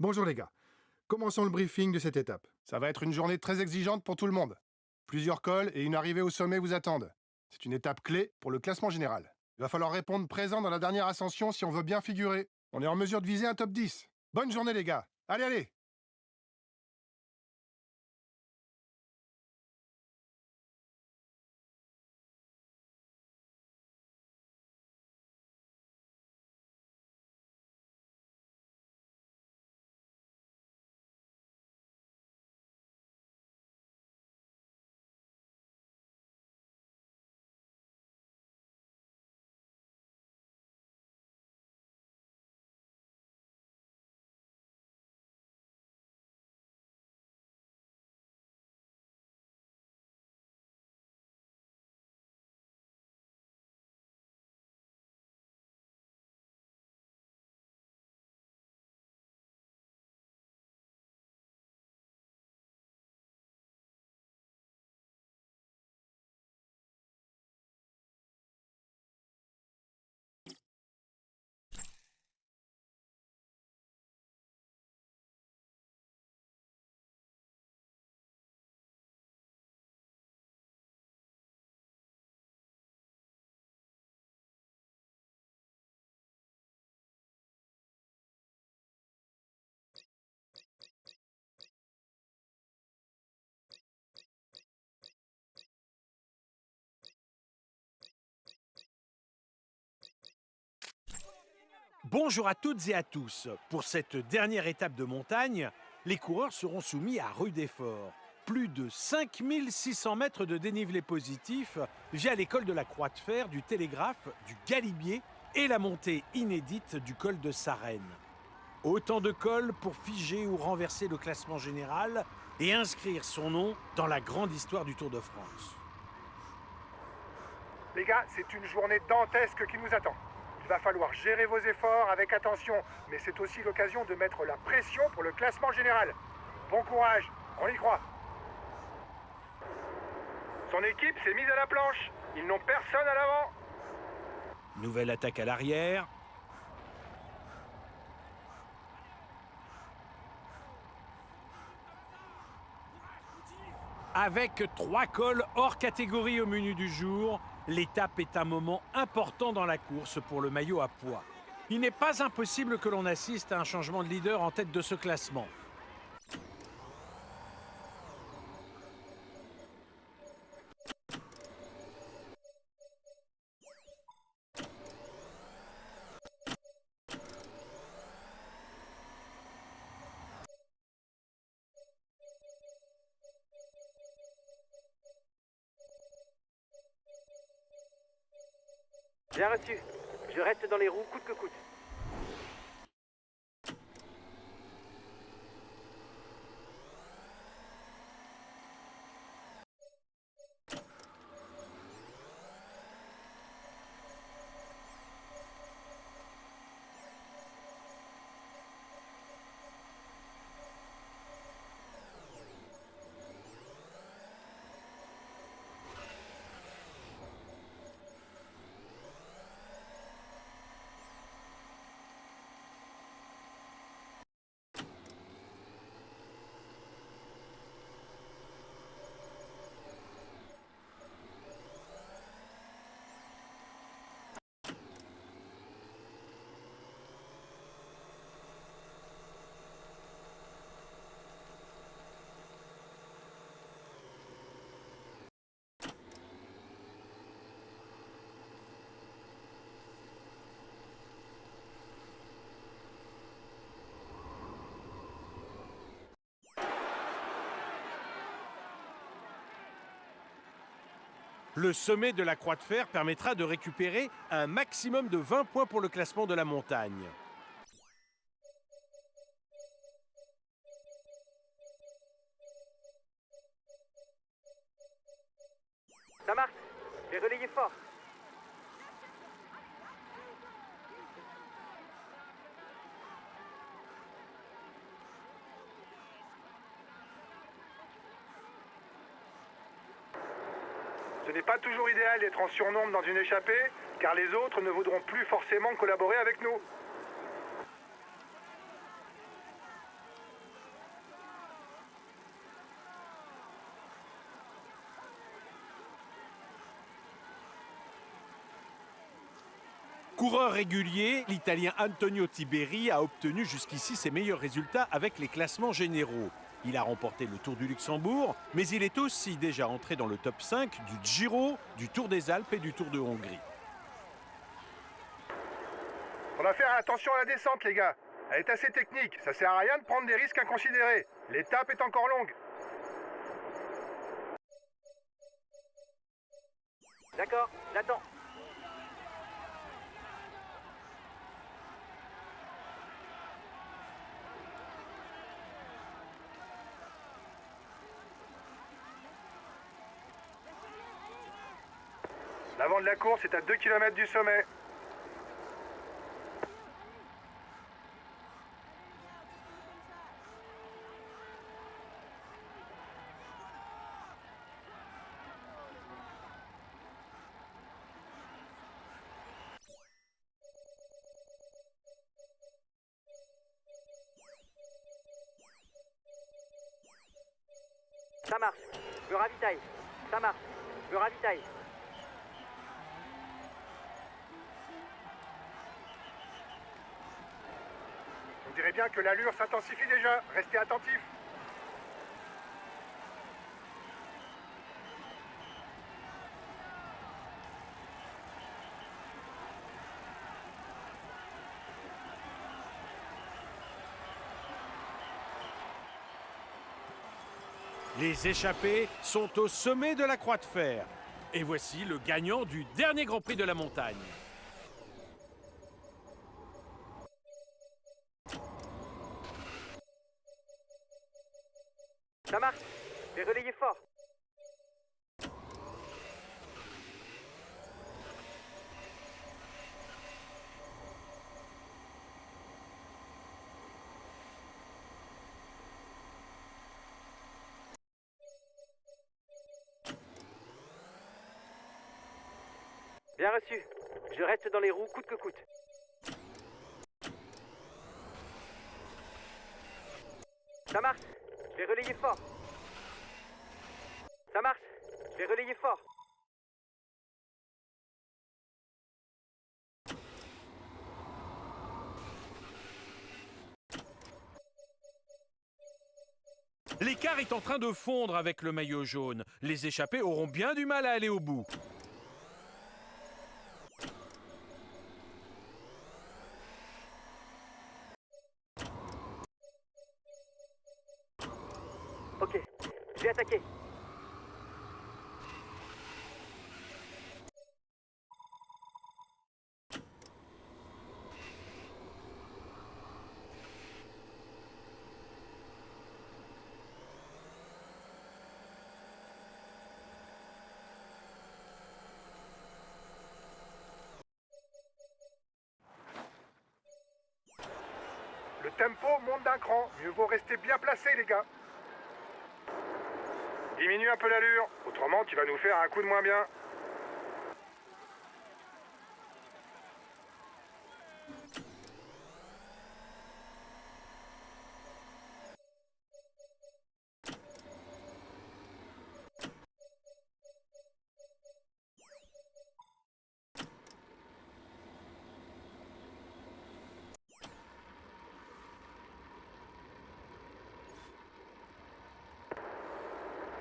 Bonjour les gars. Commençons le briefing de cette étape. Ça va être une journée très exigeante pour tout le monde. Plusieurs cols et une arrivée au sommet vous attendent. C'est une étape clé pour le classement général. Il va falloir répondre présent dans la dernière ascension si on veut bien figurer. On est en mesure de viser un top 10. Bonne journée les gars. Allez, allez. Bonjour à toutes et à tous. Pour cette dernière étape de montagne, les coureurs seront soumis à rude effort. Plus de 5600 mètres de dénivelé positif via l'école de la Croix de Fer, du Télégraphe, du Galibier et la montée inédite du col de Sarenne. Autant de cols pour figer ou renverser le classement général et inscrire son nom dans la grande histoire du Tour de France. Les gars, c'est une journée dantesque qui nous attend. Il va falloir gérer vos efforts avec attention, mais c'est aussi l'occasion de mettre la pression pour le classement général. Bon courage, on y croit. Son équipe s'est mise à la planche. Ils n'ont personne à l'avant. Nouvelle attaque à l'arrière. Avec 3 cols hors catégorie au menu du jour, l'étape est un moment important dans la course pour le maillot à pois. Il n'est pas impossible que l'on assiste à un changement de leader en tête de ce classement. Bien reçu. Je reste dans les roues coûte que coûte. Le sommet de la Croix de Fer permettra de récupérer un maximum de 20 points pour le classement de la montagne. Ça marche. J'ai relayé fort. Ce n'est pas toujours idéal d'être en surnombre dans une échappée, car les autres ne voudront plus forcément collaborer avec nous. Coureur régulier, l'Italien Antonio Tiberi a obtenu jusqu'ici ses meilleurs résultats avec les classements généraux. Il a remporté le Tour du Luxembourg, mais il est aussi déjà entré dans le top 5 du Giro, du Tour des Alpes et du Tour de Hongrie. On va faire attention à la descente, les gars. Elle est assez technique, ça sert à rien de prendre des risques inconsidérés. L'étape est encore longue. D'accord, j'attends. L'avant de la course est à 2 km du sommet. Ça marche. Je ravitaille. Ça marche. Je ravitaille. On dirait bien que l'allure s'intensifie déjà. Restez attentifs. Les échappés sont au sommet de la Croix de Fer. Et voici le gagnant du dernier Grand Prix de la montagne. Ça marche. J'ai relayé fort. Bien reçu. Je reste dans les roues coûte que coûte. Ça marche. J'ai relayé fort. Ça marche. J'ai relayé fort. L'écart est en train de fondre avec le maillot jaune. Les échappés auront bien du mal à aller au bout. Ok. Je vais attaquer. Le tempo monte d'un cran. Mieux vaut rester bien placé, les gars. Diminue un peu l'allure. Autrement, tu vas nous faire un coup de moins bien.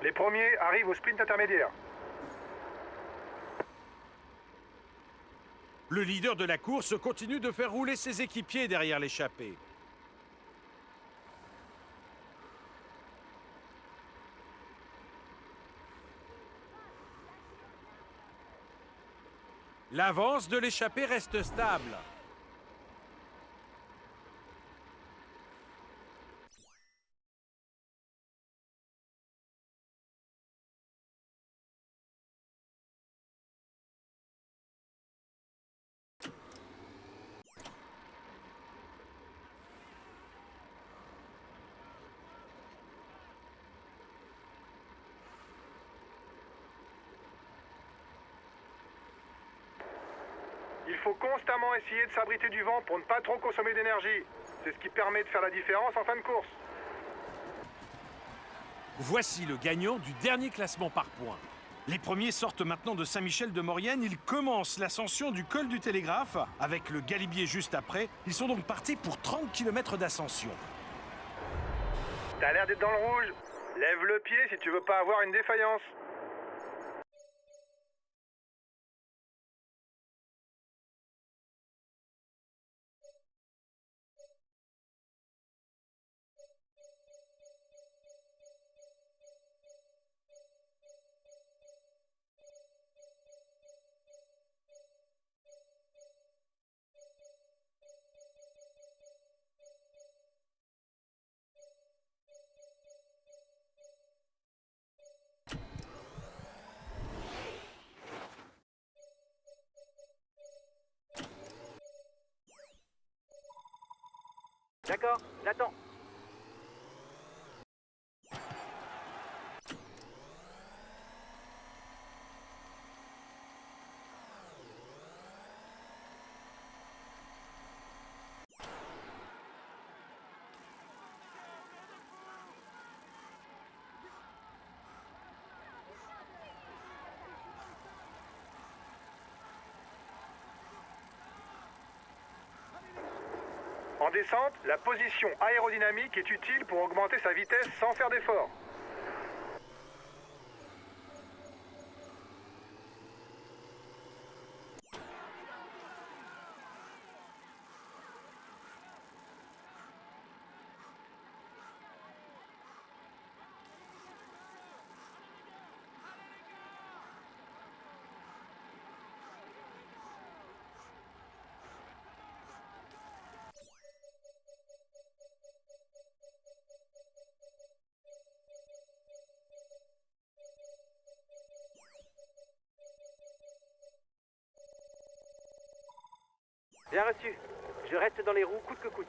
Les premiers arrivent au sprint intermédiaire. Le leader de la course continue de faire rouler ses équipiers derrière l'échappée. L'avance de l'échappée reste stable. Il faut constamment essayer de s'abriter du vent pour ne pas trop consommer d'énergie. C'est ce qui permet de faire la différence en fin de course. Voici le gagnant du dernier classement par points. Les premiers sortent maintenant de Saint-Michel-de-Maurienne. Ils commencent l'ascension du col du Télégraphe. Avec le Galibier juste après, ils sont donc partis pour 30 km d'ascension. T'as l'air d'être dans le rouge. Lève le pied si tu veux pas avoir une défaillance. D'accord, j'attends. En descente, la position aérodynamique est utile pour augmenter sa vitesse sans faire d'effort. Bien reçu. Je reste dans les roues coûte que coûte.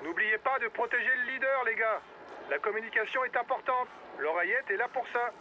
N'oubliez pas de protéger le leader, les gars. La communication est importante. L'oreillette est là pour ça.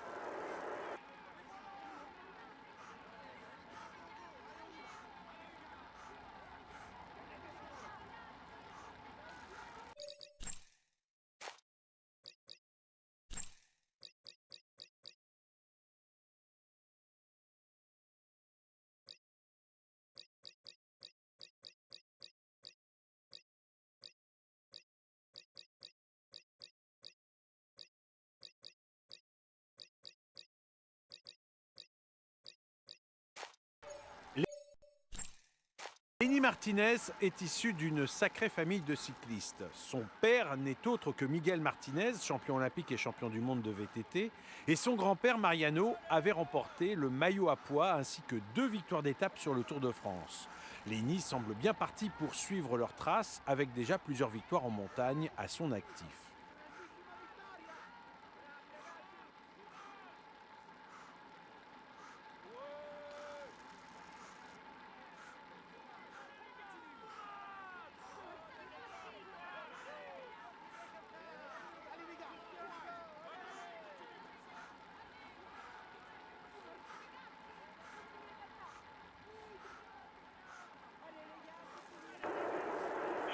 Lenny Martinez est issu d'une sacrée famille de cyclistes. Son père n'est autre que Miguel Martinez, champion olympique et champion du monde de VTT, et son grand-père Mariano avait remporté le maillot à pois ainsi que 2 victoires d'étape sur le Tour de France. Lenny semble bien parti pour suivre leurs traces avec déjà plusieurs victoires en montagne à son actif.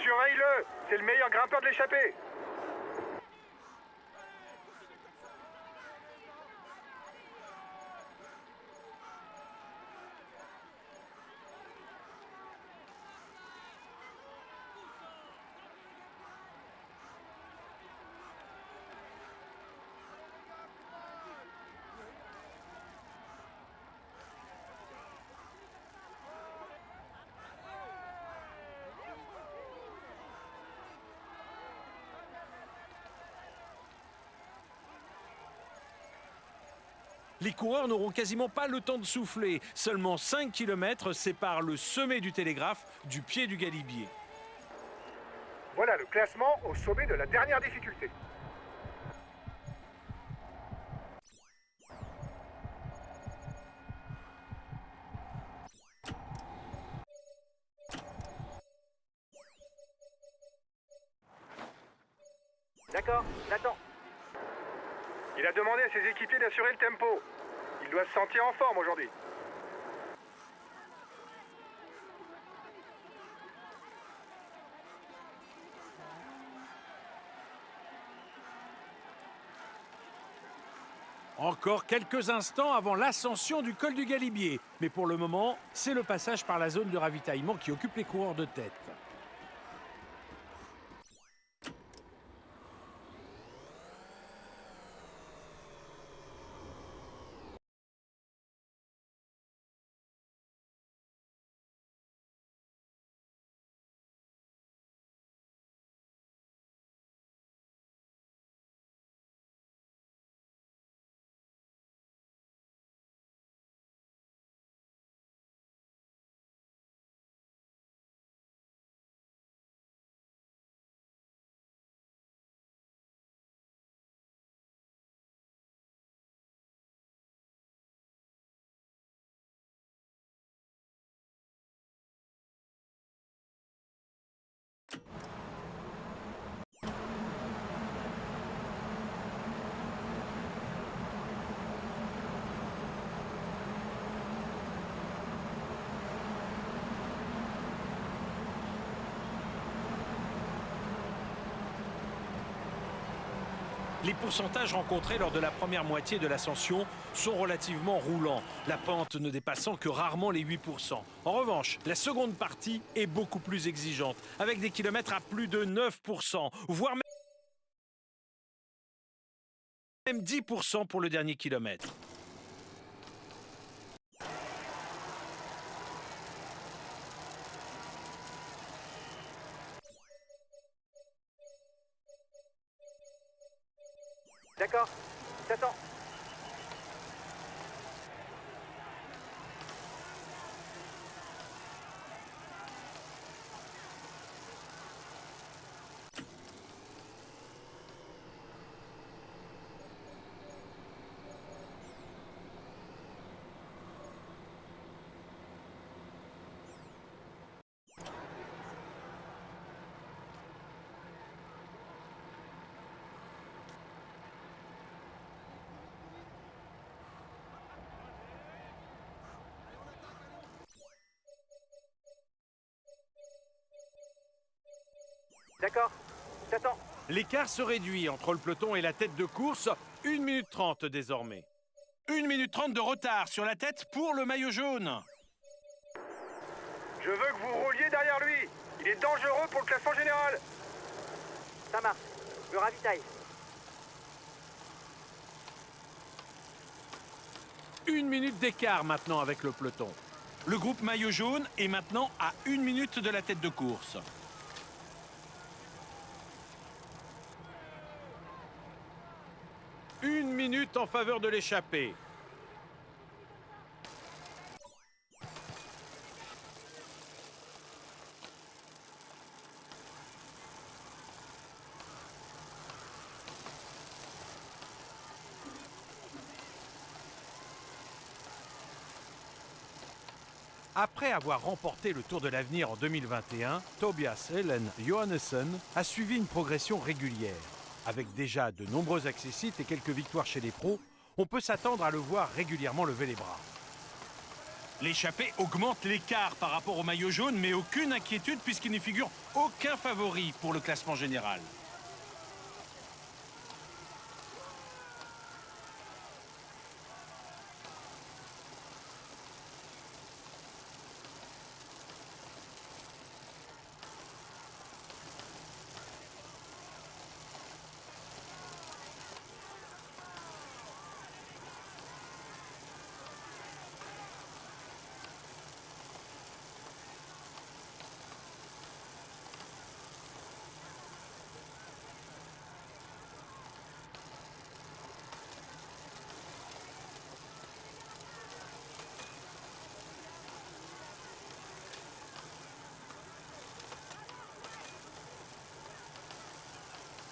Surveille-le, c'est le meilleur grimpeur de l'échappée. Les coureurs n'auront quasiment pas le temps de souffler. Seulement 5 km séparent le sommet du Télégraphe du pied du Galibier. Voilà le classement au sommet de la dernière difficulté. D'accord, j'attends. Il a demandé à ses équipiers d'assurer le tempo. Il doit se sentir en forme aujourd'hui. Encore quelques instants avant l'ascension du col du Galibier. Mais pour le moment, c'est le passage par la zone de ravitaillement qui occupe les coureurs de tête. Les pourcentages rencontrés lors de la première moitié de l'ascension sont relativement roulants, la pente ne dépassant que rarement les 8%. En revanche, la seconde partie est beaucoup plus exigeante, avec des kilomètres à plus de 9%, voire même 10% pour le dernier kilomètre. D'accord, t'attends. D'accord, t'attends. L'écart se réduit entre le peloton et la tête de course, 1 minute 30 désormais. 1 minute 30 de retard sur la tête pour le maillot jaune. Je veux que vous rouliez derrière lui. Il est dangereux pour le classement général. Ça marche. Je ravitaille. 1 minute d'écart maintenant avec le peloton. Le groupe maillot jaune est maintenant à 1 minute de la tête de course. 1 minute en faveur de l'échappée. Après avoir remporté le Tour de l'Avenir en 2021, Tobias Helen Johannessen a suivi une progression régulière. Avec déjà de nombreux accessites et quelques victoires chez les pros, on peut s'attendre à le voir régulièrement lever les bras. L'échappée augmente l'écart par rapport au maillot jaune, mais aucune inquiétude puisqu'il n'y figure aucun favori pour le classement général.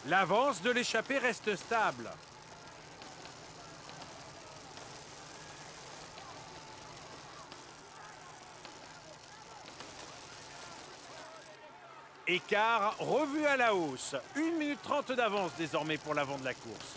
L'avance de l'échappée reste stable. Écart revu à la hausse. 1 minute 30 d'avance désormais pour l'avant de la course.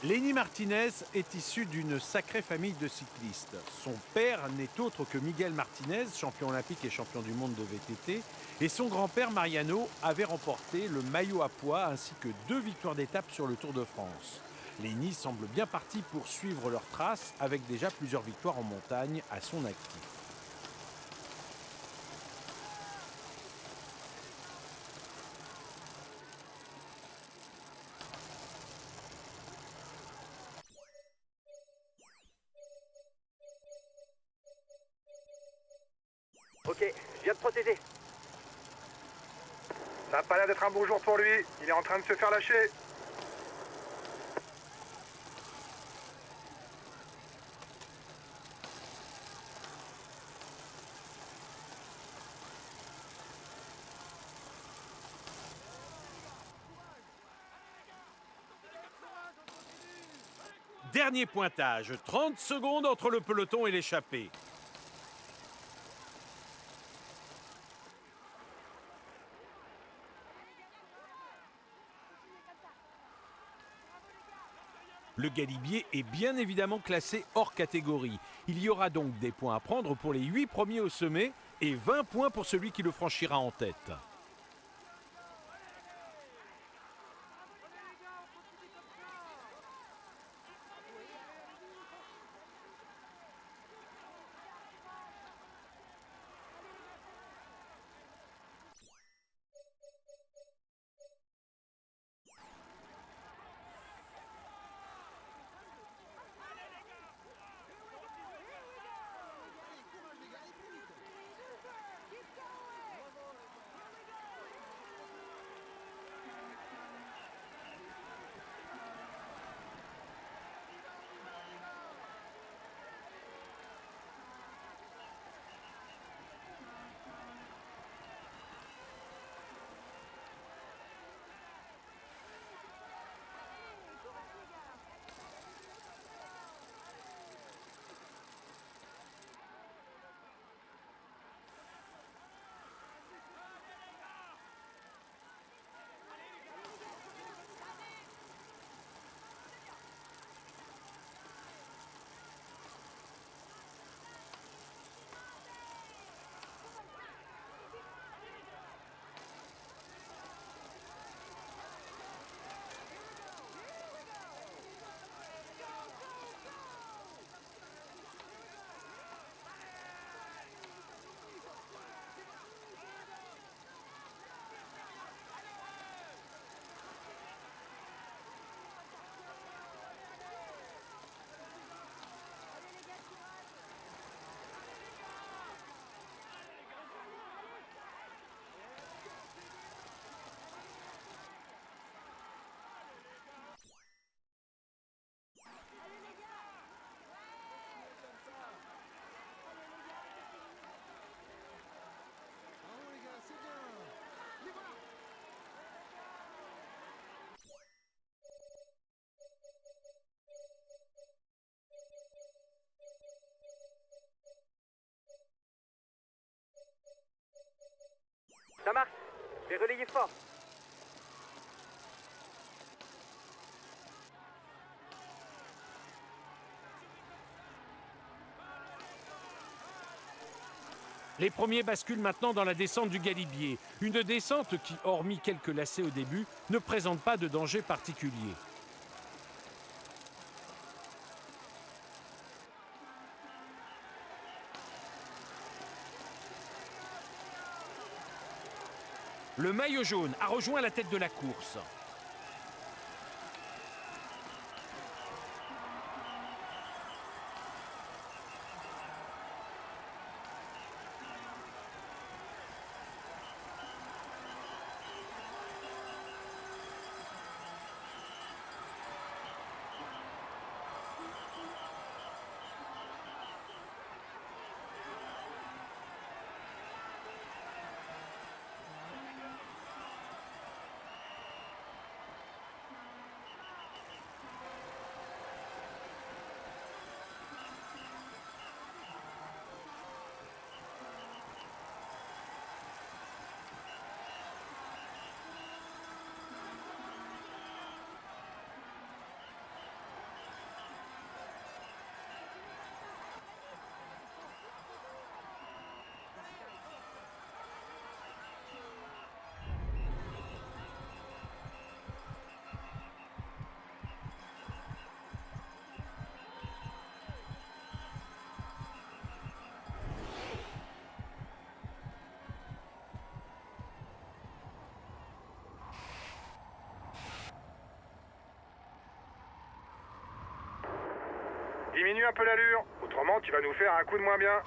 Lenny Martinez est issu d'une sacrée famille de cyclistes. Son père n'est autre que Miguel Martinez, champion olympique et champion du monde de VTT, et son grand-père Mariano avait remporté le maillot à pois ainsi que 2 victoires d'étape sur le Tour de France. Lenny semble bien parti pour suivre leurs traces avec déjà plusieurs victoires en montagne à son actif. Ok, je viens de procéder. Ça n'a pas l'air d'être un bon jour pour lui. Il est en train de se faire lâcher. Dernier pointage, 30 secondes entre le peloton et l'échappée. Le galibier est bien évidemment classé hors catégorie. Il y aura donc des points à prendre pour les 8 premiers au sommet et 20 points pour celui qui le franchira en tête. Ça marche. J'ai relayé fort. Les premiers basculent maintenant dans la descente du Galibier. Une descente qui, hormis quelques lacets au début, ne présente pas de danger particulier. Le maillot jaune a rejoint la tête de la course. diminue un peu l'allure. Autrement, tu vas nous faire un coup de moins bien.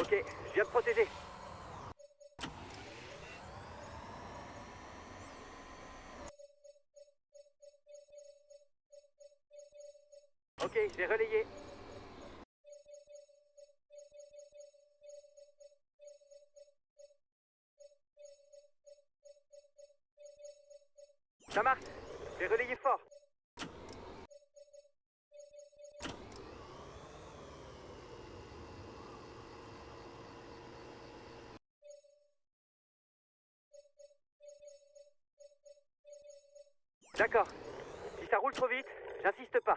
Ok, je viens de protéger. Ok, j'ai relayé. Ça marche, j'ai relayé fort. D'accord. Si ça roule trop vite, j'insiste pas.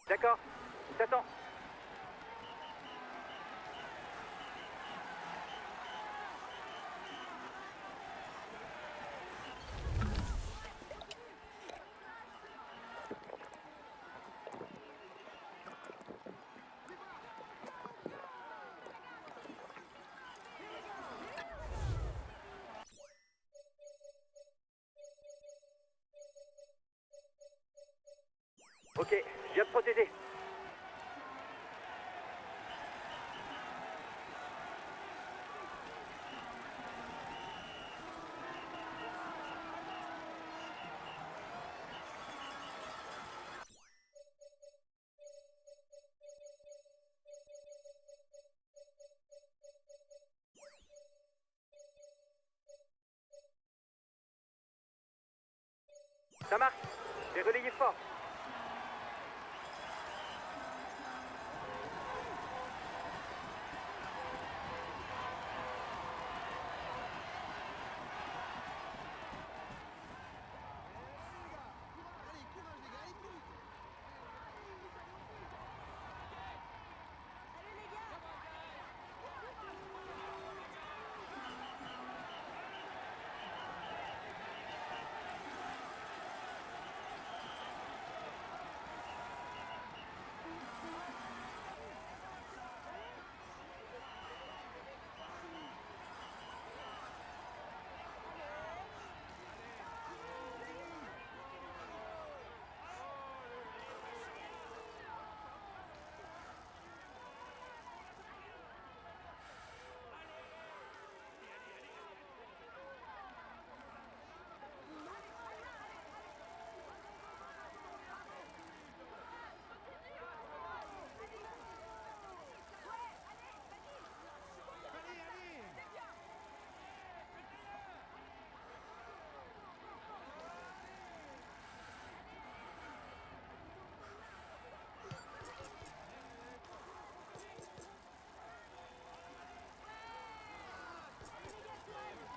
D'accord, j'attends. Ok, je viens de protéger. Ça marche. J'ai relayé fort.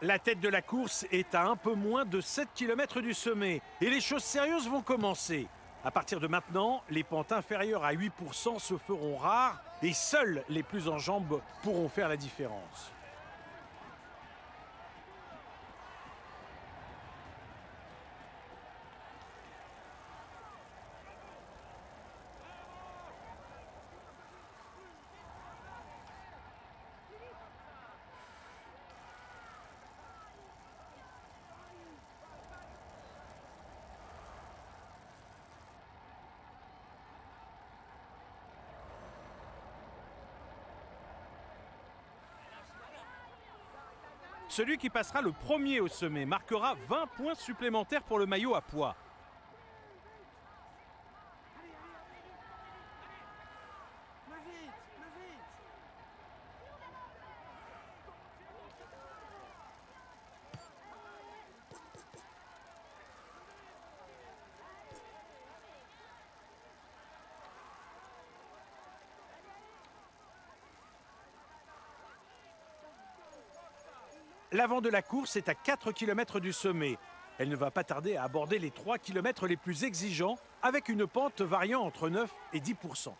La tête de la course est à un peu moins de 7 km du sommet et les choses sérieuses vont commencer. À partir de maintenant, les pentes inférieures à 8% se feront rares et seuls les plus en jambes pourront faire la différence. Celui qui passera le premier au sommet marquera 20 points supplémentaires pour le maillot à pois. L'avant de la course est à 4 km du sommet. Elle ne va pas tarder à aborder les 3 km les plus exigeants avec une pente variant entre 9 et 10%.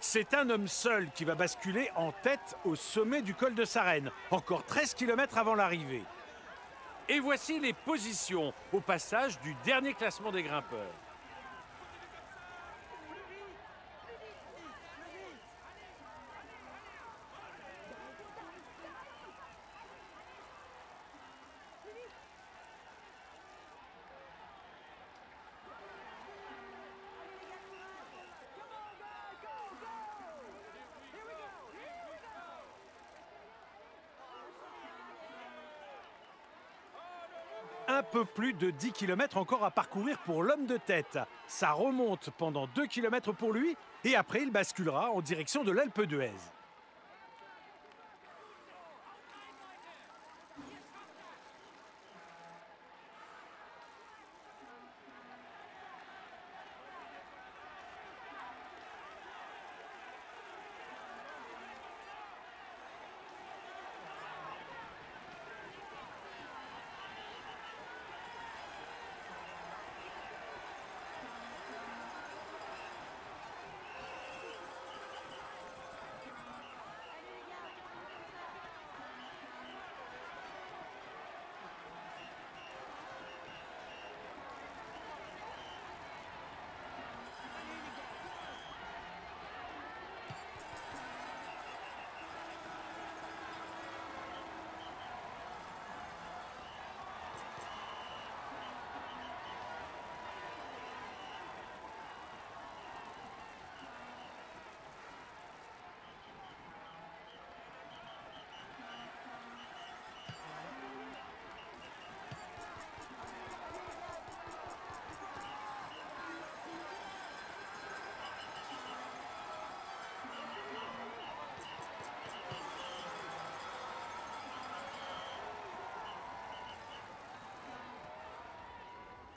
C'est un homme seul qui va basculer en tête au sommet du col de Sarenne, encore 13 km avant l'arrivée. Et voici les positions au passage du dernier classement des grimpeurs. Un peu plus de 10 km encore à parcourir pour l'homme de tête. Ça remonte pendant 2 km pour lui et après il basculera en direction de l'Alpe d'Huez.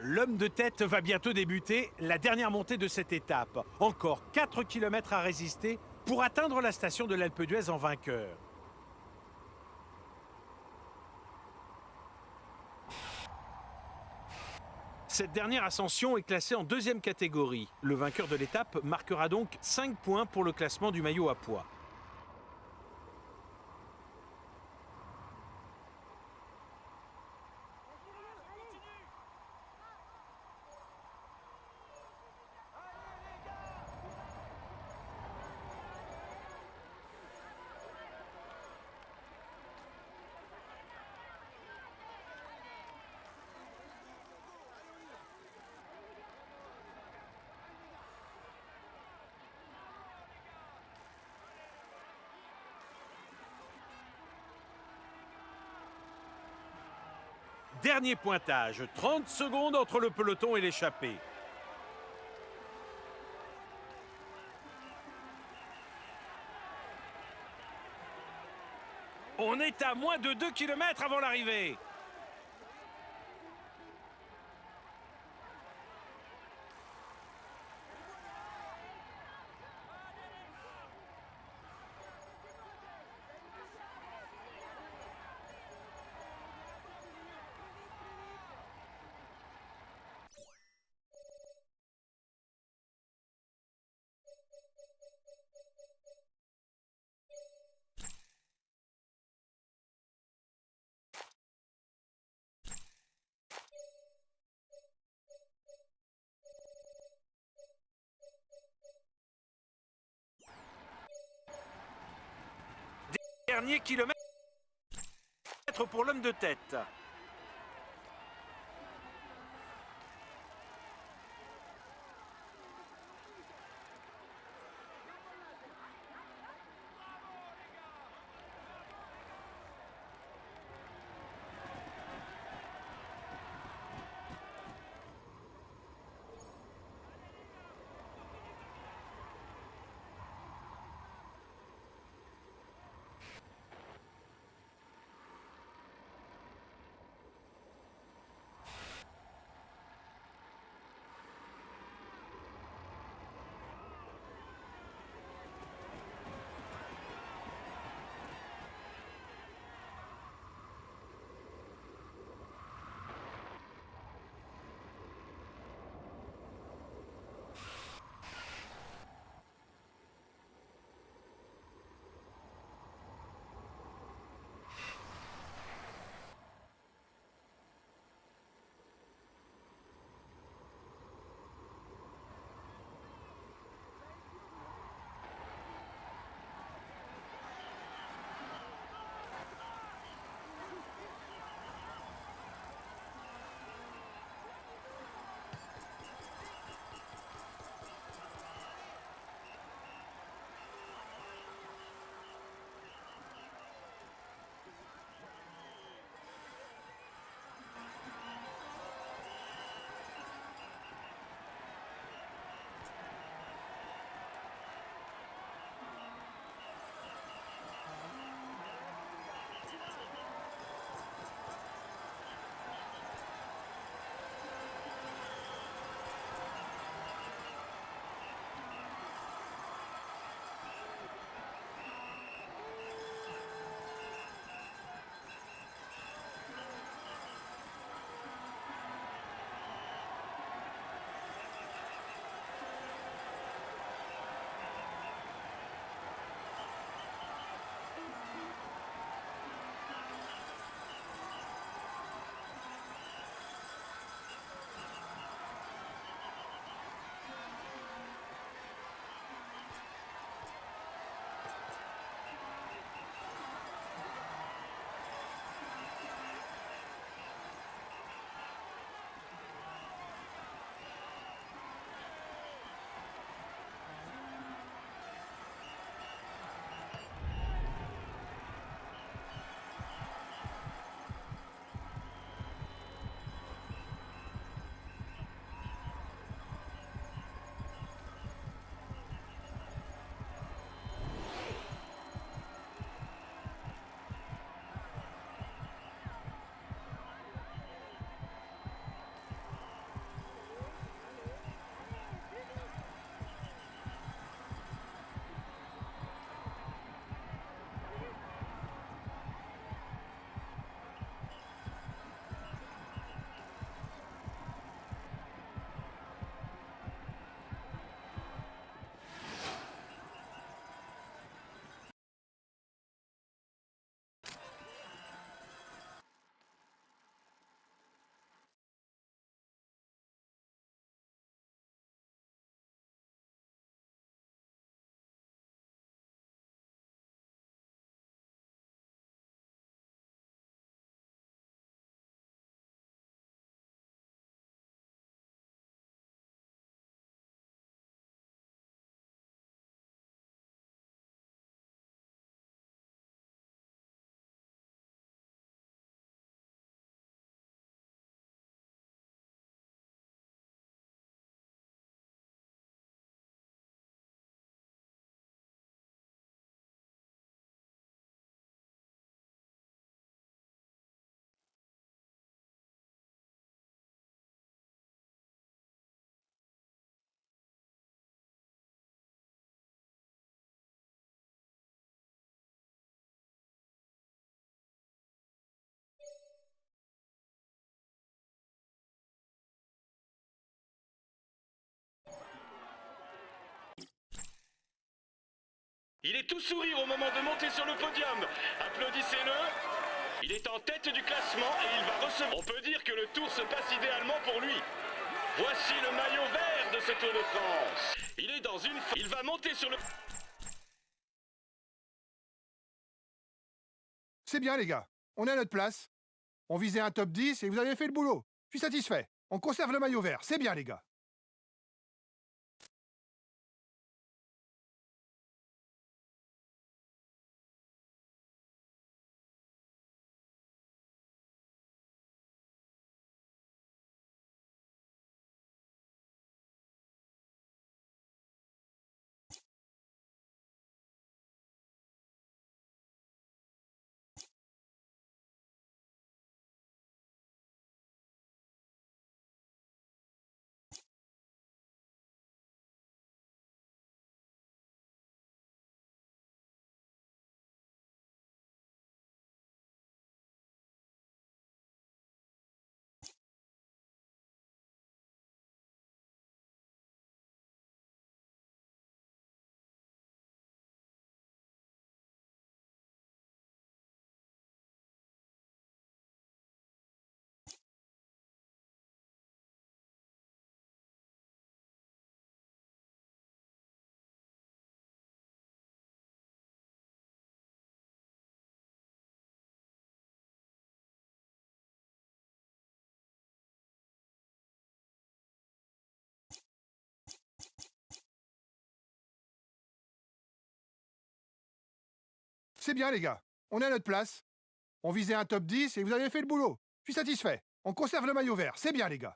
L'homme de tête va bientôt débuter la dernière montée de cette étape. Encore 4 km à résister pour atteindre la station de l'Alpe d'Huez en vainqueur. Cette dernière ascension est classée en deuxième catégorie. Le vainqueur de l'étape marquera donc 5 points pour le classement du maillot à pois. Dernier pointage, 30 secondes entre le peloton et l'échappée. On est à moins de 2 km avant l'arrivée. Dernier kilomètre pour l'homme de tête. Il est tout sourire au moment de monter sur le podium. Applaudissez-le. Il est en tête du classement et il va recevoir. On peut dire que le tour se passe idéalement pour lui. Voici le maillot vert de ce Tour de France. Il est dans une... Il va monter sur le... C'est bien, les gars. On est à notre place. On visait un top 10 et vous avez fait le boulot. Je suis satisfait. On conserve le maillot vert. C'est bien, les gars. C'est bien, les gars. On est à notre place. On visait un top 10 et vous avez fait le boulot. Je suis satisfait. On conserve le maillot vert. C'est bien, les gars.